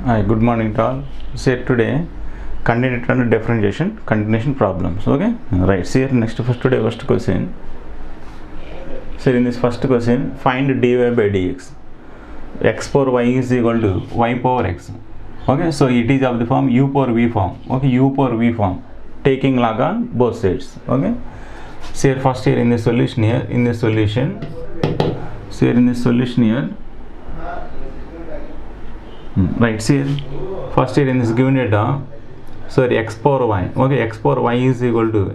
Hi, good morning to all. So today continued under differentiation continuation problems. Okay, right. So here next first question. So in this first question, find dy by dx. X power y is equal to y power x. Okay, so it is of the form u power v form. Okay, u power v form, taking log on both sides. Okay. So here first here in the solution So here in this solution here. Right, see here, first here in this given data, so x power y, okay, x power y is equal to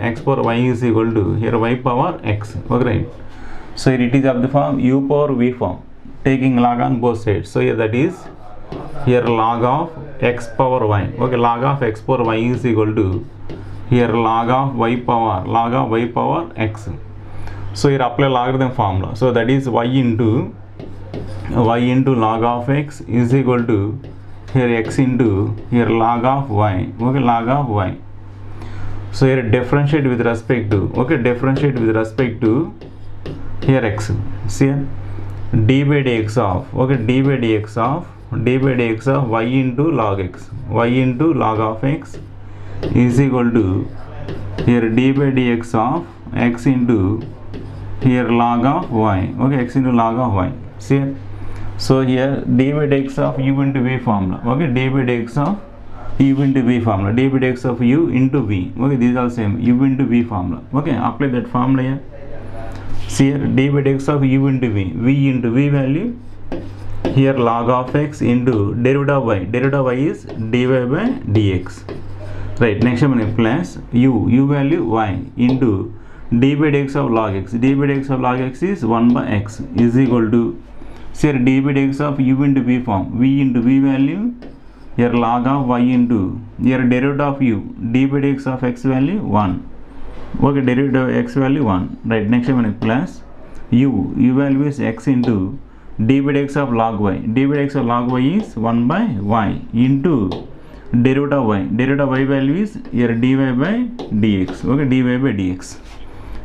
here y power x, okay, right. So here it is of the form u power v form, taking log on both sides. So here that is here log of x power y, okay, log of x power y is equal to here log of y power x. So here apply logarithm formula. So that is y into log of x is equal to here x into here log of y, okay, log of y. So here differentiate with respect to, okay, differentiate with respect to here x. See here d by dx of, okay, d by dx of y into log x, y into log of x is equal to here d by dx of x into here log of y, okay, x into log of y. See here, so here d by dx of u into v formula, okay, d by dx of u into v formula, d by dx of u into v, okay, these are same, u into v formula, okay, apply that formula here. See here d by dx of u into v value here log of x into derivative of y is dy by dx, right. Next one plus u value y into d by dx of log x, d by dx of log x is 1 by x is equal to, so here d by dx of u into v form, v into v value here log of y into here derivative of u, d by dx of x value 1, okay, derivative of x value 1, right. Next one plus u value is x into d by dx of log y, d by dx of log y is 1 by y into derivative of y value is here dy by dx, okay, dy by dx,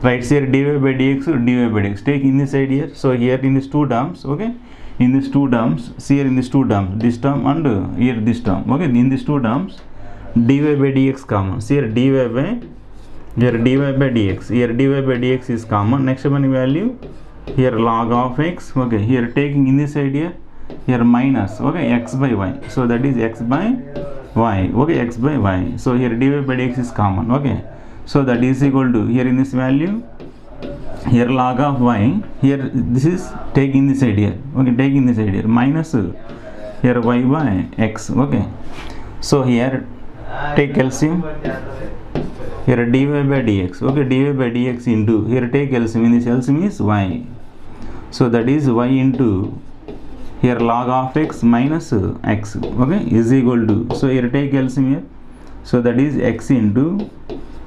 right. So here dy by dx or dy by dx, take in this side here. So here in these two terms, okay, in these two terms, see here in these two terms, this term and here this term, okay, in these two terms dy by dx common. See here dy by dx, here dy by dx is common. Next one value here log of x, okay, here taking in this side here minus, okay, x by y, so that is x by y, okay, x by y. So here dy by dx is common, okay, so that is equal to here in this value here log of y, here this is taking this side here, okay, taking this side here minus here y by x, okay. So here take LCM here dy by dx, okay, dy by dx into here take LCM, in this LCM is y, so that is y into here log of x minus x, okay, is equal to, so here take LCM here, so that is x into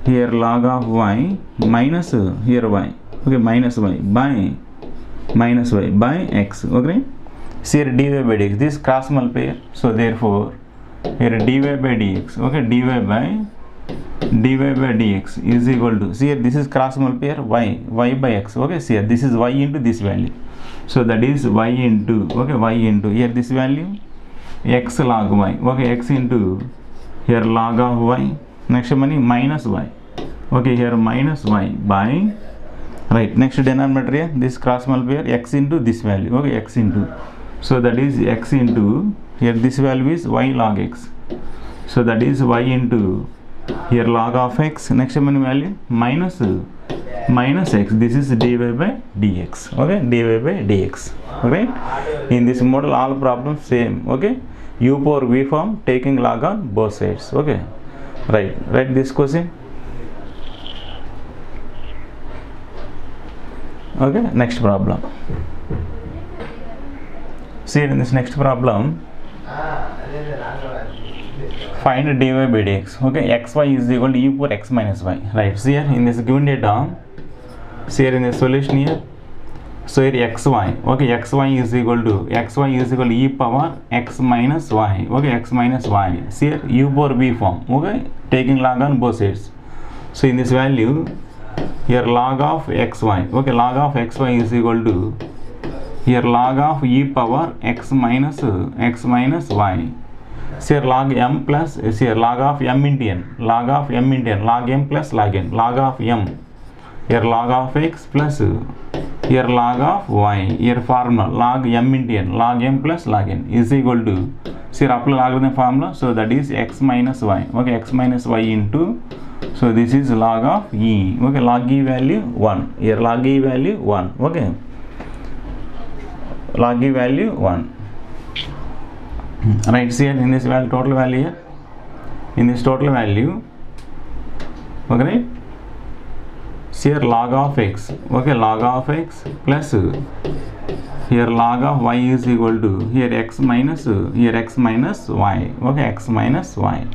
here log of y minus here y, okay, minus y by x, okay. So here dy by dx, this cross multiply, so therefore here dy by dx, okay, dy by dx is equal to, see here this is cross multiply y by x, okay. See here this is y into this value, so that is y into, okay, y into here this value x log y, okay, x into here log of y, next one minus y, okay, here minus y by, right. Next denominator here this cross multiply x into this value, okay, x into, so that is x into here this value is y log x, so that is y into here log of x, next one value minus x, this is dy by dx, okay, dy by dx, okay. In this model all problems same, okay, u power v form taking log on both sides, okay, right. Write this question, okay. Next problem, see in this next problem find dy by dx, okay, xy is equal to u power x minus y, right. See here in this given data, see here in the solution here, so here xy, okay, xy is equal to e power x minus y, okay, x minus y. See here u power v form, okay, taking log on both sides. So in this value here log of xy, okay, log of xy is equal to here log of e power x minus y. So here log m plus, here log of m into n, log of m into n, log m plus log n, log of m, here log of x plus, here log of y, here formula log m into n, log m plus log n is equal to, so here apply logarithm formula, so that is x minus y, okay, x minus y into, so this is log of e, okay, log e value 1, here log e value 1, okay, log e value 1. Right, see here in this value, total value here, in this total value, okay, right, see here log of x, okay, log of x plus, here log of y is equal to, here x minus, here x minus y, okay, x minus y,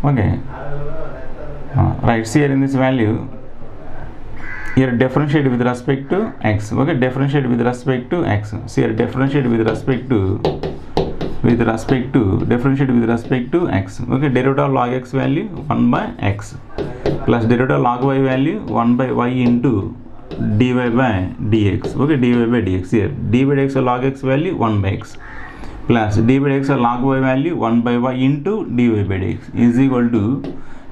okay, right, see here in this value, here differentiate with respect to x, okay, differentiate with respect to x, so here differentiate with respect to differentiate with respect to x, okay, derivative of log x value 1 by x plus derivative of log y value 1 by y into dy by dx, okay, dy by dx, here dy by dx of log x value 1 by x plus dy by dx of log y value 1 by y into dy by dx is equal to,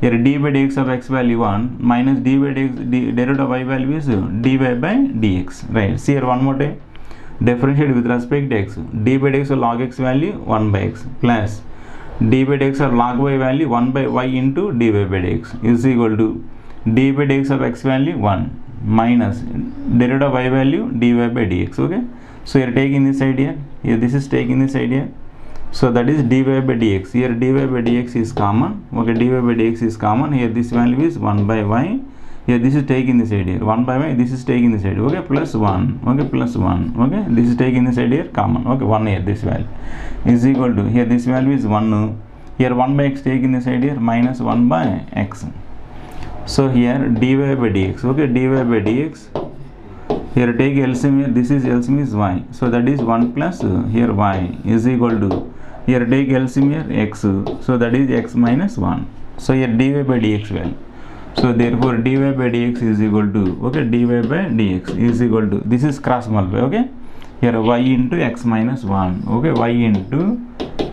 here d by dx of x value 1 minus d by dx, derivative of y value is dy by dx, right, see here one more time, differentiate with respect to x, d by dx of log x value 1 by x plus d by dx of log y value 1 by y into dy by dx is equal to d by dx of x value 1 minus derivative of y value dy by dx, okay, so here taking this idea, here this is taking this idea, so that is dy by dx, here dy by dx is common, okay, dy by dx is common, here this value is 1 by y, here this is taking this idea, 1 by y, this is taking this idea, okay, plus 1, okay, plus 1, okay, this is taking this idea common, okay, 1 here, this value is equal to, here this value is 1, here 1 by x taking this idea minus 1 by x, so here dy by dx, okay, dy by dx, here take LCM, here this is LCM is y, so that is 1 plus here y is equal to, here take LCM here x, so that is x minus 1, so here dy by dx value, so therefore dy by dx is equal to, okay, dy by dx is equal to, this is cross multiply, okay, here y into x minus 1, okay, y into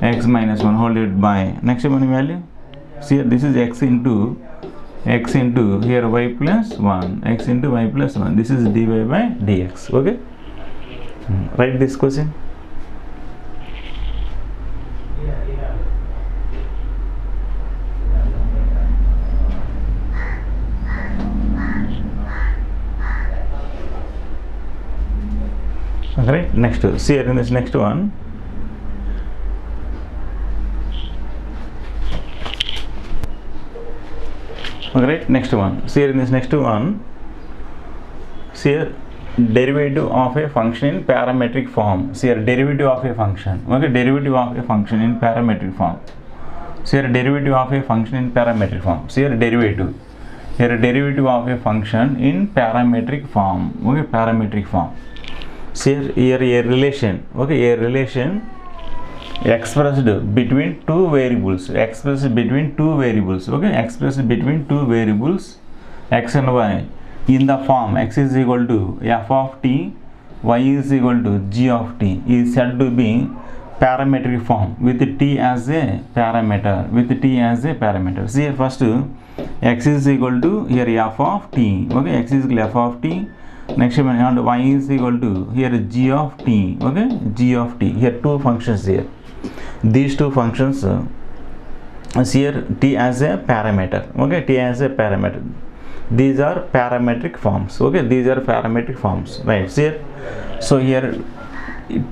x minus 1 hold it by, next one value, see here this is x into here y plus 1, x into y plus 1, this is dy by dx, okay, write this question. Okay, next, see here in this next one, okay, right, next one, see here in this next one, see here derivative of a function in parametric form, see here derivative of a function, okay, derivative of a function in parametric form, see here derivative of a function in parametric form, see here derivative of a function in parametric form, okay, parametric form, see here a relation, okay, a relation expressed between two variables, okay, expressed between two variables x and y in the form x is equal to f of t, y is equal to g of t is said to be parametric form with t as a parameter, see here first x is equal to here f of t, okay, x is equal to f of t, next one and y is equal to here g of t, okay, g of t, here two functions here, these two functions, see here t as a parameter, okay, t as a parameter, these are parametric forms, okay, these are parametric forms, right, see here, so here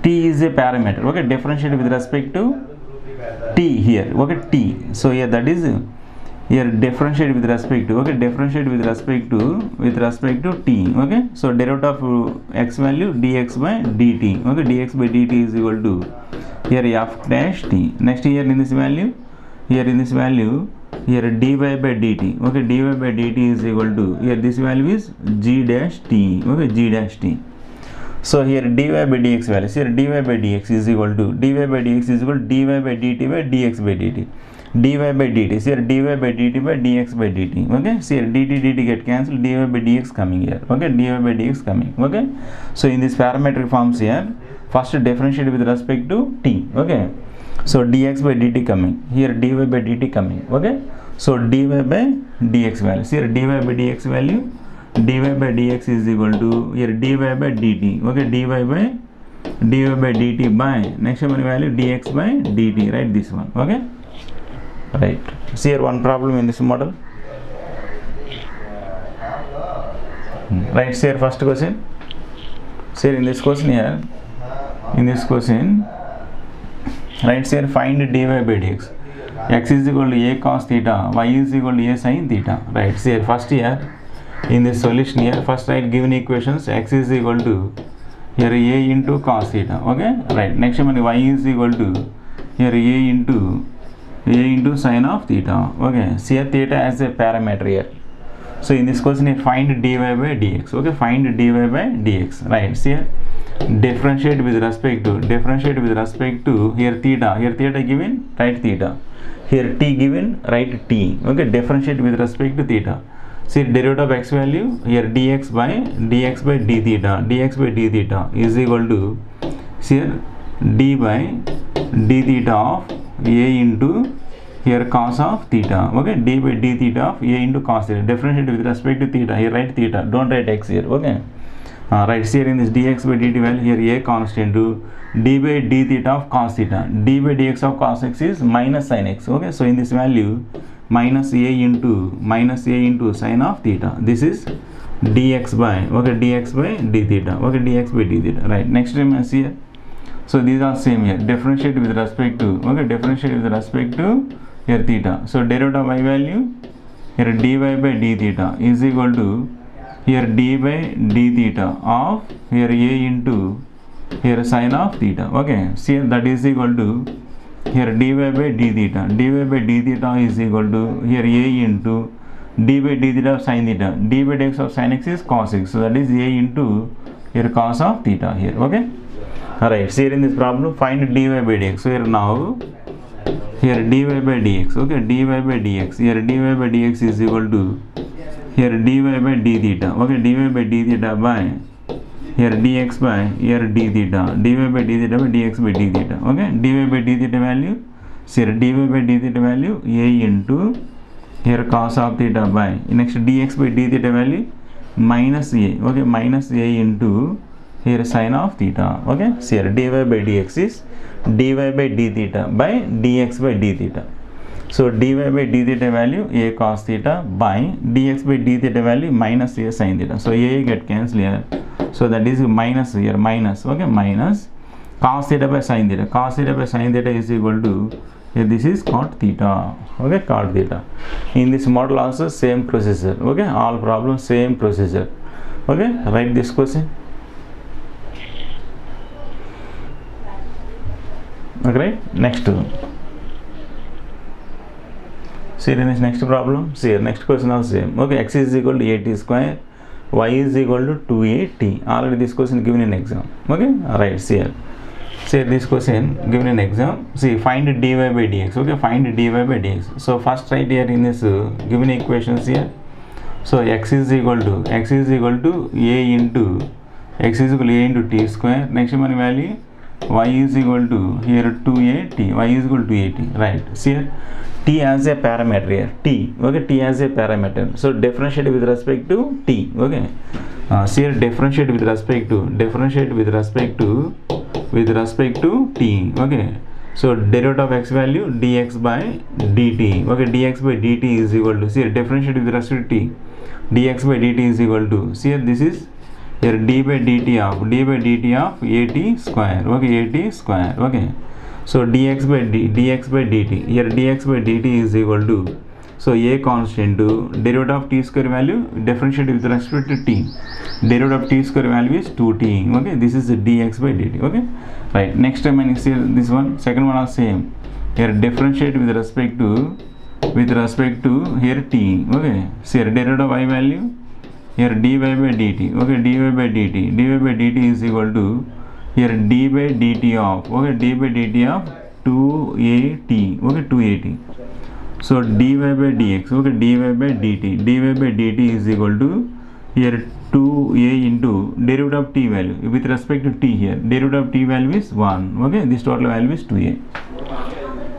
t is a parameter, okay, differentiate with respect to t here, okay, t, so here that is here differentiate with respect to, okay, differentiate with respect to t, okay, so derivative of x value dx by dt, okay, dx by dt is equal to here f dash t, next here in this value, here dy by dt, okay, dy by dt is equal to, here this value is g dash t, okay, g dash t, so here dy by dx value, here dy by dx is equal to dy by dt by dx by dt, dy by dt, so here dy by dt by dx by dt, okay, so here dt get cancelled, dy by dx coming here, okay, dy by dx coming, okay, so in this parametric forms here, first differentiate with respect to t. Okay, so dx by dt coming here, dy by dt coming. Okay, so dy by dx value, here dy by dx value, dy by dx is equal to here dy by dt. Okay, dy by dt by next one value dx by dt, right? This one. Okay, right. See here one problem in this model. Right, see here first question. See here in this question here, right, see here find dy by dx. X is equal to a cos theta, y is equal to a sin theta. Right, see here first here in this solution here, first write given equations. X is equal to here a into cos theta. Okay, right. Next one y is equal to here a into sin of theta. Okay, see here theta as a parameter here. So in this question here find dy by dx. Okay, find dy by dx. Right, see here differentiate with respect to here theta given, write theta. Here t given, write t. Okay, differentiate with respect to theta. See derivative of x value here dx by d theta is equal to here d by d theta of a into here cos of theta. Okay, d by d theta of a into cos theta. Differentiate with respect to theta. Here write theta. Don't write x here. Okay. Right. Here in this dx by dt value here a constant to d by d theta of cos theta. D by dx of cos x is minus sin x. Okay. So in this value minus a into sin of theta. This is dx by d theta. Okay, dx by d theta. Right. Next time as here. So these are same here. Differentiate with respect to here theta. So derivative of y value here dy by d theta is equal to here d by d theta of here a into here sin of theta. Okay, see that is equal to here dy by d theta. Dy by d theta is equal to here a into d by d theta of sin theta. D by dx of sin x is cos x. So that is a into here cos of theta here. Okay. Alright, so here in this problem find dy by dx. So here now here dy by dx. Okay, dy by dx. Here dy by dx is equal to here dy by d theta. Okay, dy by d theta by here dx by here d theta. Dy by d theta by dx by d theta. Okay, dy by d theta value. So here dy by d theta value a into here cos of theta by next dx by d theta value minus a. Okay, minus a into here sin of theta. Okay, so here dy by dx is dy by d theta by dx by d theta. So dy by d theta value a cos theta by dx by d theta value minus a sin theta. So a get cancelled here. So that is minus here minus. Okay, minus cos theta by sin theta. Cos theta by sin theta is equal to here this is cot theta. Okay, cot theta. In this model also same procedure. Okay, all problems same procedure. Okay, write this question. Okay, right? Next. See in this next problem. See here, next question also same. Okay, x is equal to 8t square, y is equal to 2at. Already this question given in exam. Okay, alright. See here. See this question given in exam. See find dy by dx. Okay, find dy by dx. So first write here in this given equations here. So x is equal to a into t square. Next one value y is equal to here 2at. Y is equal to 2at. Right. See here. T as a parameter here. T. Okay, T as a parameter. So differentiate with respect to T. Okay. See here differentiate with respect to T. Okay. So derivative of x value dx by dt. Okay, dx by dt is equal to, see here differentiate with respect to T. Dx by dt is equal to, see here this is here d by dt of at square. Okay, at square. Okay. So dx by dt, here dx by dt is equal to, so a constant to derivative of t square value, differentiate with respect to t. Derivative of t square value is 2t. Okay, this is the dx by dt. Okay, right. Next time I see this one, second one are same. Here differentiate with respect to here t. Okay, so here derivative of y value, here dy by dt. Okay, dy by dt is equal to here d by dt of, okay, d by dt of 2at. Okay, 2at. So dy by dx. Okay, dy by dt is equal to here 2a into derivative of t value with respect to t here. Derivative of t value is 1. Okay, this total value is 2a.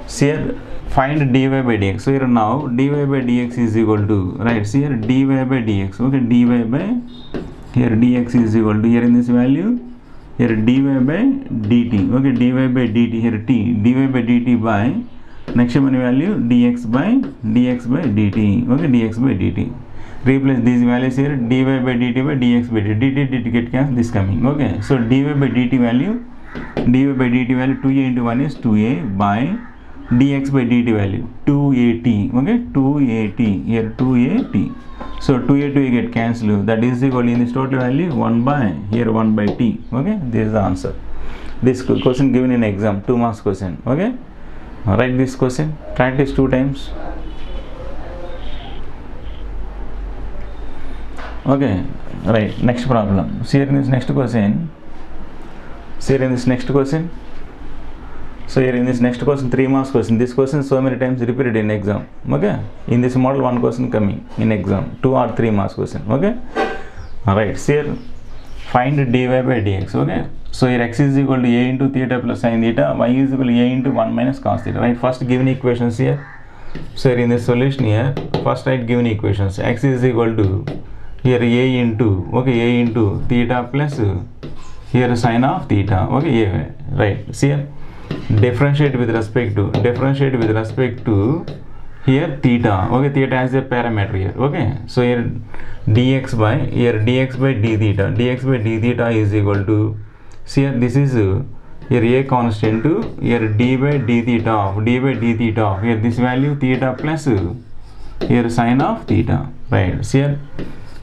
So here find dy by dx. So here now dy by dx is equal to, right, so here dy by dx. Okay, dy by, here dx is equal to, here in this value, here dy by dt. Okay, dy by dt, here t, dy by dt by, next one value dx by dt. Okay, dx by dt. Replace these values here, dy by dt by dx by dt. Dt get cancel, this coming. Okay, so dy by dt value, 2a into 1 is 2a by dx by dt value 2at. Okay, 2at, here 2at. So 2a get cancelled, that is equal in this total value 1 by, here 1 by t. Okay, this is the answer. This question given in exam, 2 marks question. Okay, write this question, practice 2 times. Okay, right, next problem. See here in this next question. So here in this next question, 3 marks question. This question so many times repeated in exam. Okay, in this model 1 question coming in exam, 2 or 3 marks question. Okay, alright, so here find dy by dx. Okay, so here x is equal to a into theta plus sin theta, y is equal to a into 1 minus cos theta. Right, first given equations here. So here in this solution here, first write given equations. X is equal to, here a into, okay, a into theta plus here sin of theta. Okay, a, right, see here differentiate with respect to here theta. Okay, theta as a parameter here. Okay, so here dx by d theta is equal to, see here this is here a constant to here d by d theta of here this value theta plus here sin of theta. Right, see here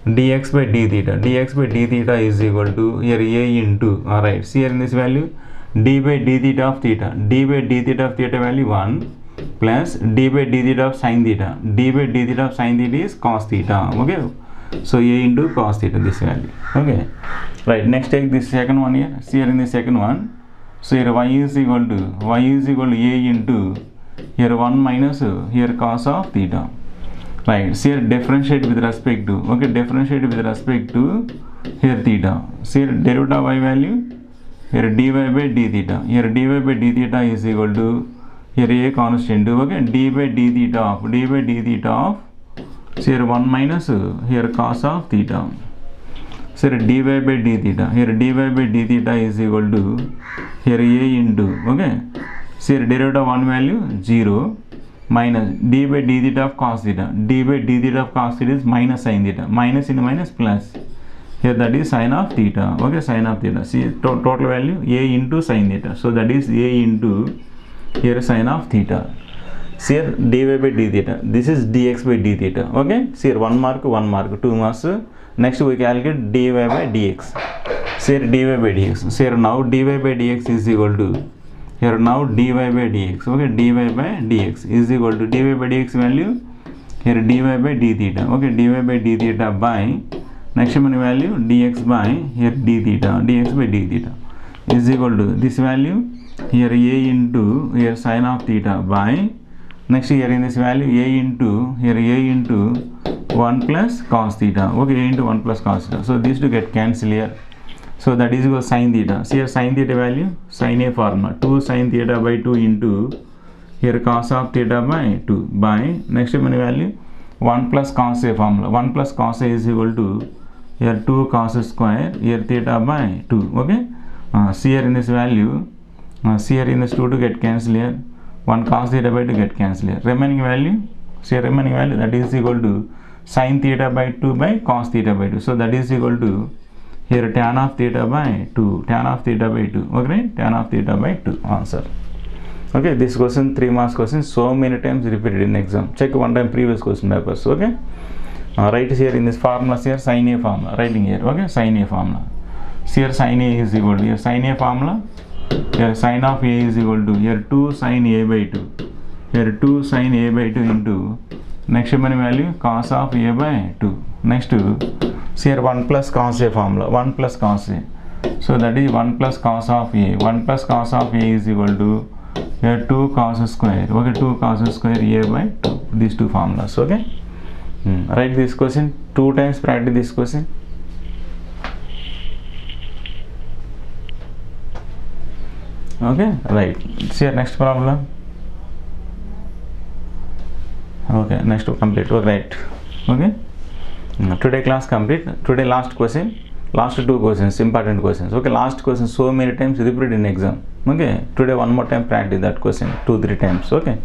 dx by d theta is equal to here a into, alright, see here in this value d by d theta of theta value 1 plus d by d theta of sin theta. D by d theta of sin theta is cos theta. Okay, so a into cos theta, this value. Okay, right, next take this second one here. See here in the second one, so here y is equal to a into here 1 minus here cos of theta. Right, see here differentiate with respect to, okay, here theta. See here derivative of y value, here dy by d theta. Here dy by d theta is equal to here a constant. Okay, d by d theta of so here 1 minus here cos of theta. So here dy by d theta. Here dy by d theta is equal to here a into, okay, so here derivative of 1 value 0 minus d by d theta of cos theta. D by d theta of cos theta is minus sin theta. Minus into minus plus. Here that is sin of theta. Okay, sin of theta. See total value a into sin theta. So that is a into here sin of theta. See here dy by d theta. This is dx by d theta. Okay, see here 1 mark, 2 marks. Next we calculate dy by dx. See here dy by dx. So here now dy by dx is equal to, here now dy by dx. Okay, dy by dx is equal to dy by dx value here dy by d theta. Okay, dy by d theta by next one value dx by here d theta, dx by d theta is equal to this value here a into here sin of theta by next here in this value a into 1 plus cos theta. Okay, a into 1 plus cos theta. So these two get cancelled here. So that is equal to sin theta. See here sin theta value, sin a formula 2 sin theta by 2 into here cos of theta by 2 by next one value 1 plus cos a formula. 1 plus cos a is equal to here 2 cos square here theta by 2. Okay, see here in this value, see here in this 2 to get cancelled here, 1 cos theta by 2 get cancelled here. Remaining value, see here remaining value that is equal to sin theta by 2 by cos theta by 2. So that is equal to here tan of theta by 2. Okay, tan of theta by 2 answer. Okay, this question 3 marks question, so many times repeated in exam. Check one time previous question papers. Okay, write here in this formula here sin a formula, writing here. Okay, sin a formula. See here sin a is equal to here sin a formula. Here sin of a is equal to here 2 sin a by 2. Here 2 sin a by 2 into next one value cos of a by 2. Next see here 1 plus cos a formula, 1 plus cos a. So that is 1 plus cos of a. 1 plus cos of a is equal to here 2 cos square. Okay, 2 cos square a by 2. These two formulas. Okay, write this question 2 times, practice this question. Okay, right. See next problem. Okay, next to complete. Oh, right. Okay. Today class complete. Today last question. Last two questions, important questions. Okay, last question so many times repeated in exam. Okay, today one more time practice that question 2-3 times. Okay.